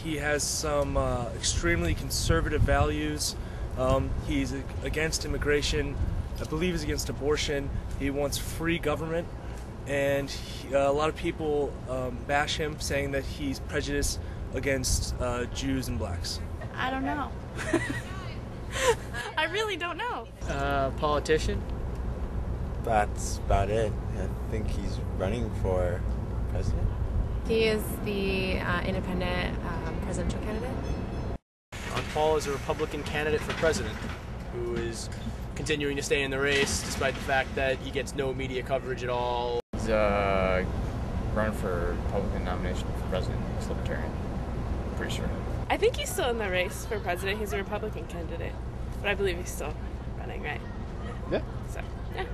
He has some extremely conservative values. He's against immigration. I believe he's against abortion. He wants free government. And a lot of people bash him, saying that he's prejudiced against Jews and blacks. I don't know. I really don't know. Politician? That's about it. I think he's running for president. He is the independent presidential candidate. Ron Paul is a Republican candidate for president who is continuing to stay in the race despite the fact that he gets no media coverage at all. He's running for Republican nomination for president. He's libertarian. Pretty sure. I think he's still in the race for president. He's a Republican candidate, but I believe he's still running, right? Yeah. So, yeah.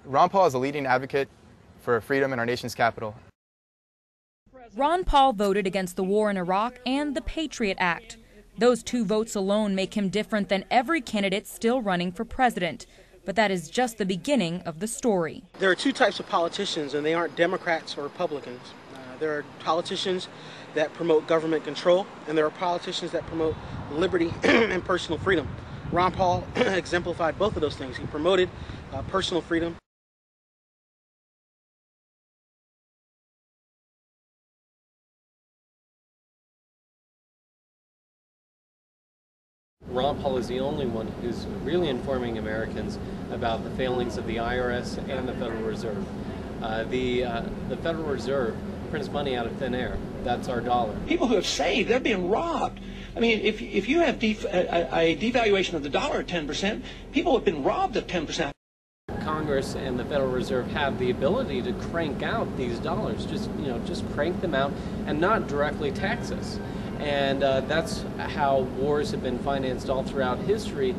Ron Paul is a leading advocate for freedom in our nation's capital. Ron Paul voted against the war in Iraq and the Patriot Act. Those two votes alone make him different than every candidate still running for president. But that is just the beginning of the story. There are two types of politicians, and they aren't Democrats or Republicans. There are politicians that promote government control, and there are politicians that promote liberty and personal freedom. Ron Paul exemplified both of those things. He promoted personal freedom. Ron Paul is the only one who's really informing Americans about the failings of the IRS and the Federal Reserve. The Federal Reserve prints money out of thin air. That's our dollar. People who have saved, they're being robbed. I mean, if you have a devaluation of the dollar at 10%, people have been robbed at 10%. Congress and the Federal Reserve have the ability to crank out these dollars, just crank them out and not directly tax us. And that's how wars have been financed all throughout history.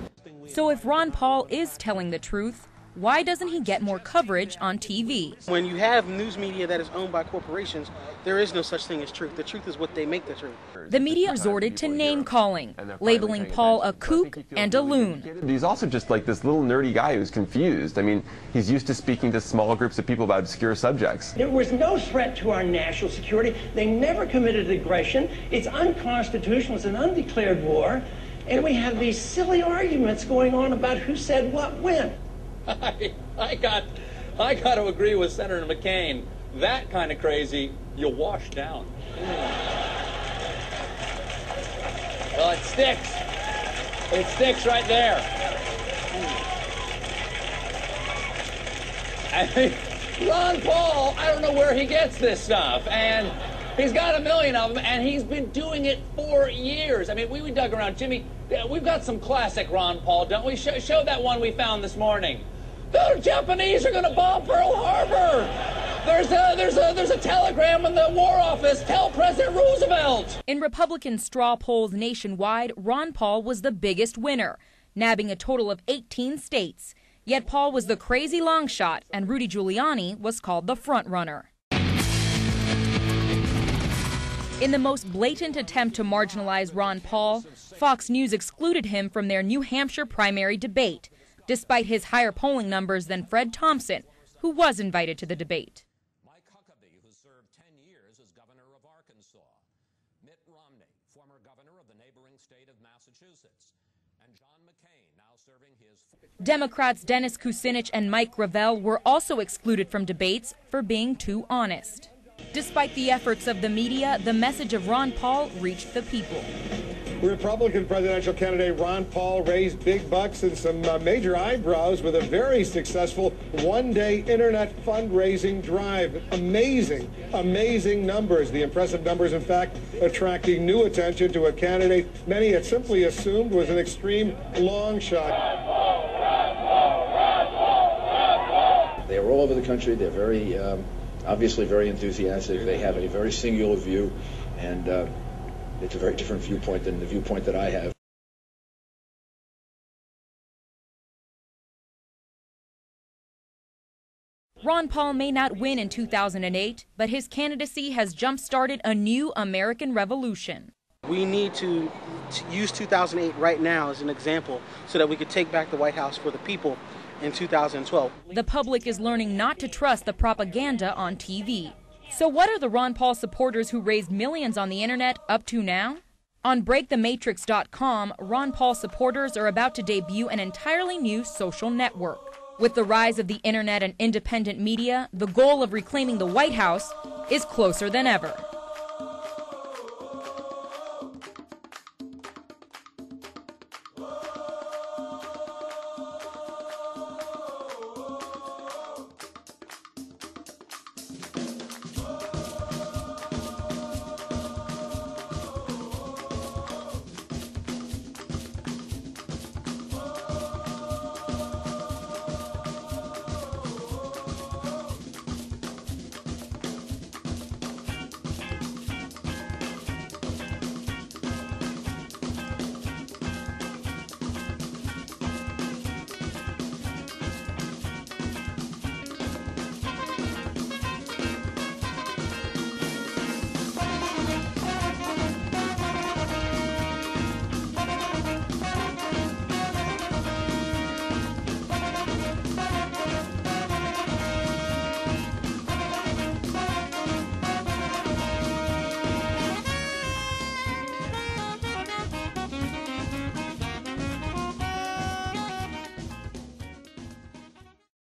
So if Ron Paul is telling the truth, why doesn't he get more coverage on TV? When you have news media that is owned by corporations, there is no such thing as truth. The truth is what they make the truth. The media resorted to name-calling, labeling Paul a kook and a loon. He's also just like this little nerdy guy who's confused. I mean, he's used to speaking to small groups of people about obscure subjects. There was no threat to our national security. They never committed aggression. It's unconstitutional. It's an undeclared war. And we have these silly arguments going on about who said what when. I got to agree with Senator McCain. That kind of crazy, you'll wash down. Well, it sticks. It sticks right there. I mean, Ron Paul, I don't know where he gets this stuff, and he's got 1 million of them, and he's been doing it for years. I mean, we dug around. Jimmy, we've got some classic Ron Paul, don't we? Show that one we found this morning. The Japanese are going to bomb Pearl Harbor. There's a telegram in the War Office. Tell President Roosevelt. In Republican straw polls nationwide, Ron Paul was the biggest winner, nabbing a total of 18 states. Yet Paul was the crazy long shot, and Rudy Giuliani was called the front runner. In the most blatant attempt to marginalize Ron Paul, Fox News excluded him from their New Hampshire primary debate, despite his higher polling numbers than Fred Thompson, who was invited to the debate. Mike Huckabee, who served 10 years as governor of Arkansas, Mitt Romney, former governor of the neighboring state of Massachusetts, and John McCain, now serving his... Democrats Dennis Kucinich and Mike Gravel were also excluded from debates for being too honest. Despite the efforts of the media, the message of Ron Paul reached the people. Republican presidential candidate Ron Paul raised big bucks and some major eyebrows with a very successful one-day internet fundraising drive. Amazing numbers. The impressive numbers, in fact, attracting new attention to a candidate many had simply assumed was an extreme long shot. They're all over the country. They're very, obviously very enthusiastic. They have a very singular view, and it's a very different viewpoint than the viewpoint that I have. Ron Paul may not win in 2008, but his candidacy has jump-started a new American revolution. We need to use 2008 right now as an example so that we could take back the White House for the people in 2012. The public is learning not to trust the propaganda on TV. So what are the Ron Paul supporters who raised millions on the internet up to now? On BreakTheMatrix.com, Ron Paul supporters are about to debut an entirely new social network. With the rise of the internet and independent media, the goal of reclaiming the White House is closer than ever.